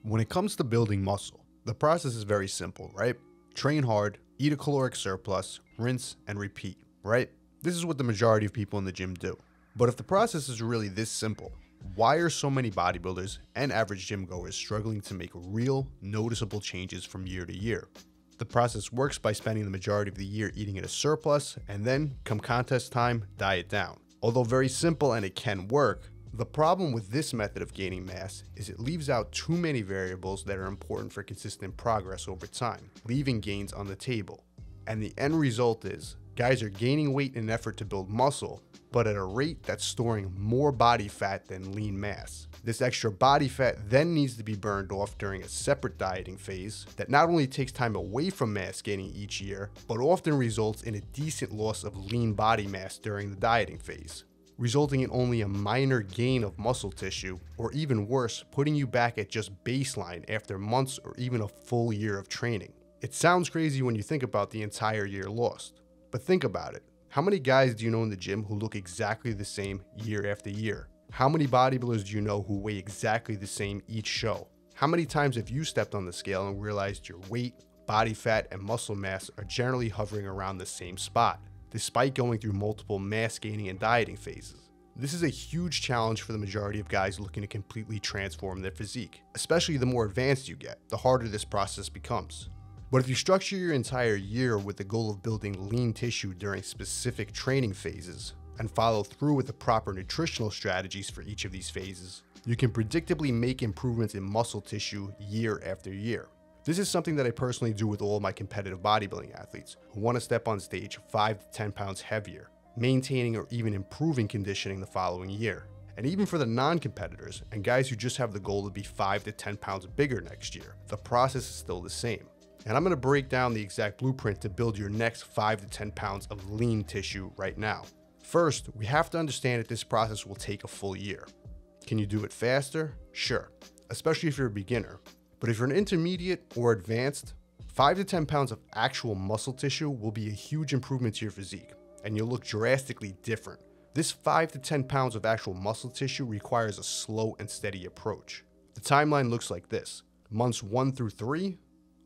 When it comes to building muscle, the process is very simple, right? Train hard, eat a caloric surplus, rinse, and repeat, right? This is what the majority of people in the gym do. But if the process is really this simple, why are so many bodybuilders and average gym goers struggling to make real, noticeable changes from year to year? The process works by spending the majority of the year eating at a surplus, and then, come contest time, diet down. Although very simple and it can work, the problem with this method of gaining mass is it leaves out too many variables that are important for consistent progress over time, leaving gains on the table. And the end result is, guys are gaining weight in an effort to build muscle, but at a rate that's storing more body fat than lean mass. This extra body fat then needs to be burned off during a separate dieting phase that not only takes time away from mass gaining each year, but often results in a decent loss of lean body mass during the dieting phase, resulting in only a minor gain of muscle tissue, or even worse, putting you back at just baseline after months or even a full year of training. It sounds crazy when you think about the entire year lost, but think about it. How many guys do you know in the gym who look exactly the same year after year? How many bodybuilders do you know who weigh exactly the same each show? How many times have you stepped on the scale and realized your weight, body fat, and muscle mass are generally hovering around the same spot, despite going through multiple mass gaining and dieting phases? This is a huge challenge for the majority of guys looking to completely transform their physique. Especially the more advanced you get, the harder this process becomes. But if you structure your entire year with the goal of building lean tissue during specific training phases, and follow through with the proper nutritional strategies for each of these phases, you can predictably make improvements in muscle tissue year after year. This is something that I personally do with all of my competitive bodybuilding athletes who want to step on stage 5 to 10 pounds heavier, maintaining or even improving conditioning the following year. And even for the non-competitors and guys who just have the goal to be 5 to 10 pounds bigger next year, the process is still the same. And I'm going to break down the exact blueprint to build your next 5 to 10 pounds of lean tissue right now. First, we have to understand that this process will take a full year. Can you do it faster? Sure, especially if you're a beginner. But if you're an intermediate or advanced, 5 to 10 pounds of actual muscle tissue will be a huge improvement to your physique, and you'll look drastically different. This 5 to 10 pounds of actual muscle tissue requires a slow and steady approach. The timeline looks like this. Months 1 through 3,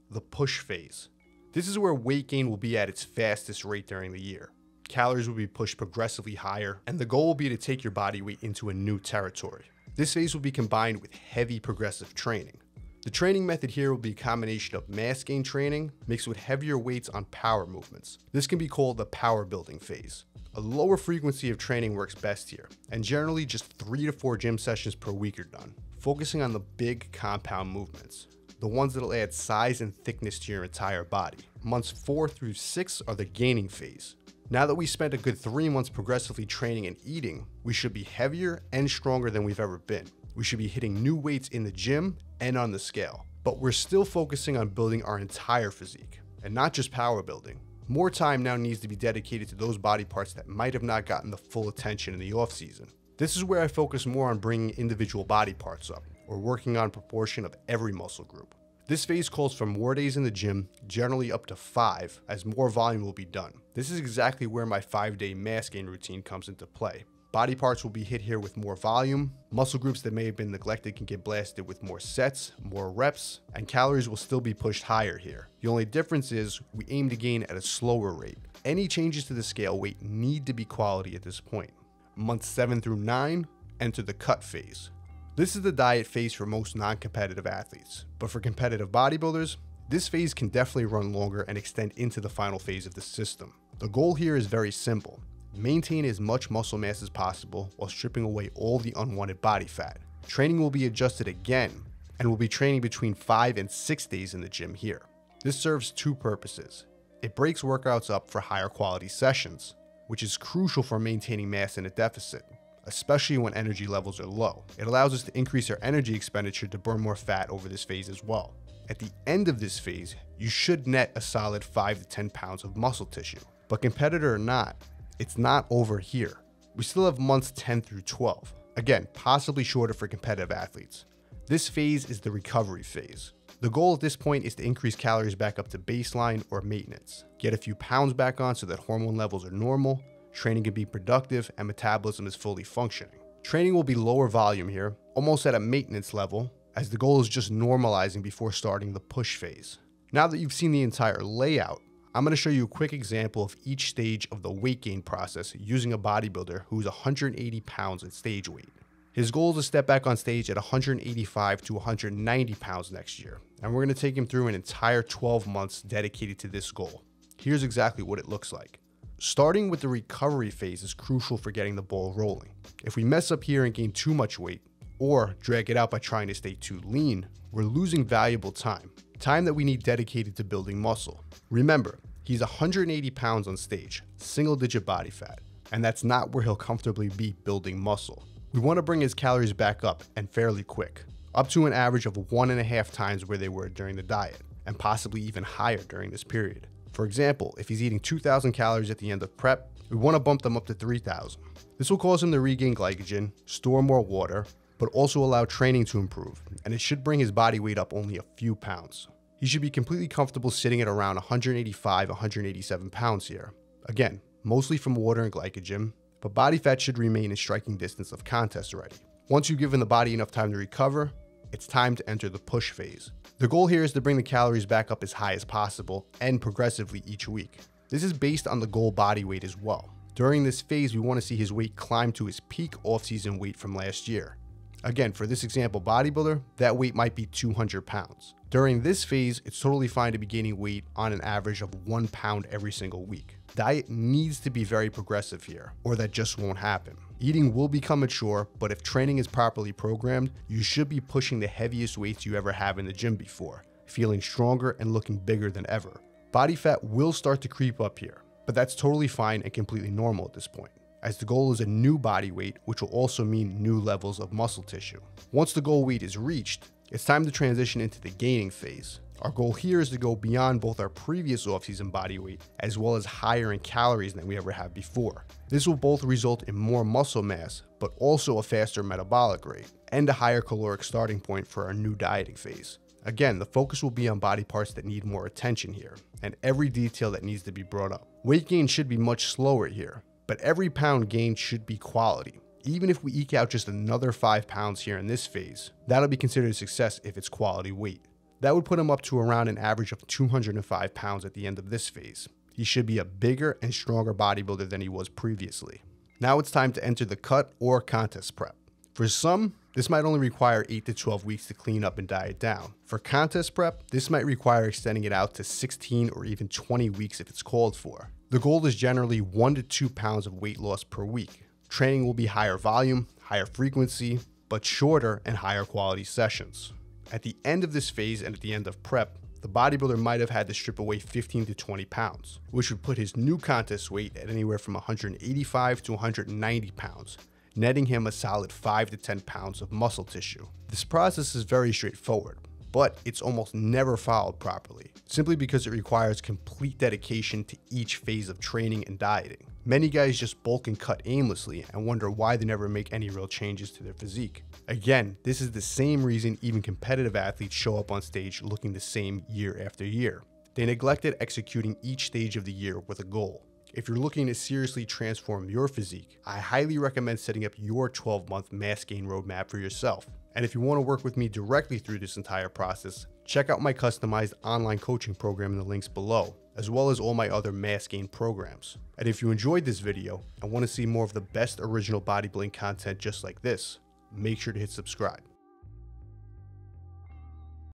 the push phase. This is where weight gain will be at its fastest rate during the year. Calories will be pushed progressively higher, and the goal will be to take your body weight into a new territory. This phase will be combined with heavy progressive training. The training method here will be a combination of mass gain training mixed with heavier weights on power movements. This can be called the power building phase. A lower frequency of training works best here, and generally just 3 to 4 gym sessions per week are done, focusing on the big compound movements, the ones that'll add size and thickness to your entire body. Months 4 through 6 are the gaining phase. Now that we spent a good 3 months progressively training and eating, we should be heavier and stronger than we've ever been. We should be hitting new weights in the gym and on the scale. But we're still focusing on building our entire physique, and not just power building. More time now needs to be dedicated to those body parts that might have not gotten the full attention in the off season. This is where I focus more on bringing individual body parts up, or working on proportion of every muscle group. This phase calls for more days in the gym, generally up to 5, as more volume will be done. This is exactly where my 5-day mass gain routine comes into play. Body parts will be hit here with more volume, muscle groups that may have been neglected can get blasted with more sets, more reps, and calories will still be pushed higher here. The only difference is we aim to gain at a slower rate. Any changes to the scale weight need to be quality at this point. Months 7 through 9, enter the cut phase. This is the diet phase for most non-competitive athletes, but for competitive bodybuilders, this phase can definitely run longer and extend into the final phase of the system. The goal here is very simple. Maintain as much muscle mass as possible while stripping away all the unwanted body fat. Training will be adjusted again, and we'll be training between 5 and 6 days in the gym here. This serves 2 purposes. It breaks workouts up for higher quality sessions, which is crucial for maintaining mass in a deficit, especially when energy levels are low. It allows us to increase our energy expenditure to burn more fat over this phase as well. At the end of this phase, you should net a solid 5 to 10 pounds of muscle tissue. But competitor or not, it's not over here. We still have months 10 through 12. Again, possibly shorter for competitive athletes. This phase is the recovery phase. The goal at this point is to increase calories back up to baseline or maintenance. Get a few pounds back on so that hormone levels are normal, training can be productive, and metabolism is fully functioning. Training will be lower volume here, almost at a maintenance level, as the goal is just normalizing before starting the push phase. Now that you've seen the entire layout, I'm going to show you a quick example of each stage of the weight gain process using a bodybuilder who's 180 pounds at stage weight. His goal is to step back on stage at 185 to 190 pounds next year, and we're going to take him through an entire 12 months dedicated to this goal. Here's exactly what it looks like. Starting with the recovery phase is crucial for getting the ball rolling. If we mess up here and gain too much weight, or drag it out by trying to stay too lean, we're losing valuable time that we need dedicated to building muscle. Remember, he's 180 pounds on stage, single-digit body fat, and that's not where he'll comfortably be building muscle. We want to bring his calories back up and fairly quick, up to an average of 1.5 times where they were during the diet, and possibly even higher during this period. For example, if he's eating 2,000 calories at the end of prep, we want to bump them up to 3,000. This will cause him to regain glycogen, store more water, but also allow training to improve, and it should bring his body weight up only a few pounds. He should be completely comfortable sitting at around 185, 187 pounds here. Again, mostly from water and glycogen, but body fat should remain in striking distance of contest ready. Once you've given the body enough time to recover, it's time to enter the push phase. The goal here is to bring the calories back up as high as possible and progressively each week. This is based on the goal body weight as well. During this phase, we want to see his weight climb to his peak off-season weight from last year. Again, for this example bodybuilder, that weight might be 200 pounds. During this phase, it's totally fine to be gaining weight on an average of 1 pound every single week. Diet needs to be very progressive here, or that just won't happen. Eating will become a chore, but if training is properly programmed, you should be pushing the heaviest weights you ever have in the gym before, feeling stronger and looking bigger than ever. Body fat will start to creep up here, but that's totally fine and completely normal at this point, as the goal is a new body weight, which will also mean new levels of muscle tissue. Once the goal weight is reached, it's time to transition into the gaining phase. Our goal here is to go beyond both our previous off-season body weight as well as higher in calories than we ever have before. This will both result in more muscle mass, but also a faster metabolic rate and a higher caloric starting point for our new dieting phase. Again, the focus will be on body parts that need more attention here and every detail that needs to be brought up. Weight gain should be much slower here, but every pound gained should be quality. Even if we eke out just another 5 pounds here in this phase, that'll be considered a success if it's quality weight. That would put him up to around an average of 205 pounds at the end of this phase. He should be a bigger and stronger bodybuilder than he was previously. Now it's time to enter the cut or contest prep. For some, this might only require 8 to 12 weeks to clean up and diet down. For contest prep, this might require extending it out to 16 or even 20 weeks if it's called for. The goal is generally 1 to 2 pounds of weight loss per week. Training will be higher volume, higher frequency, but shorter and higher quality sessions. At the end of this phase and at the end of prep, the bodybuilder might have had to strip away 15 to 20 pounds, which would put his new contest weight at anywhere from 185 to 190 pounds, netting him a solid 5 to 10 pounds of muscle tissue. This process is very straightforward, but it's almost never followed properly, simply because it requires complete dedication to each phase of training and dieting. Many guys just bulk and cut aimlessly and wonder why they never make any real changes to their physique. Again, this is the same reason even competitive athletes show up on stage looking the same year after year. They neglected executing each stage of the year with a goal. If you're looking to seriously transform your physique, I highly recommend setting up your 12-month mass gain roadmap for yourself. And if you want to work with me directly through this entire process, check out my customized online coaching program in the links below, as well as all my other mass gain programs. And if you enjoyed this video and want to see more of the best original bodybuilding content just like this, make sure to hit subscribe.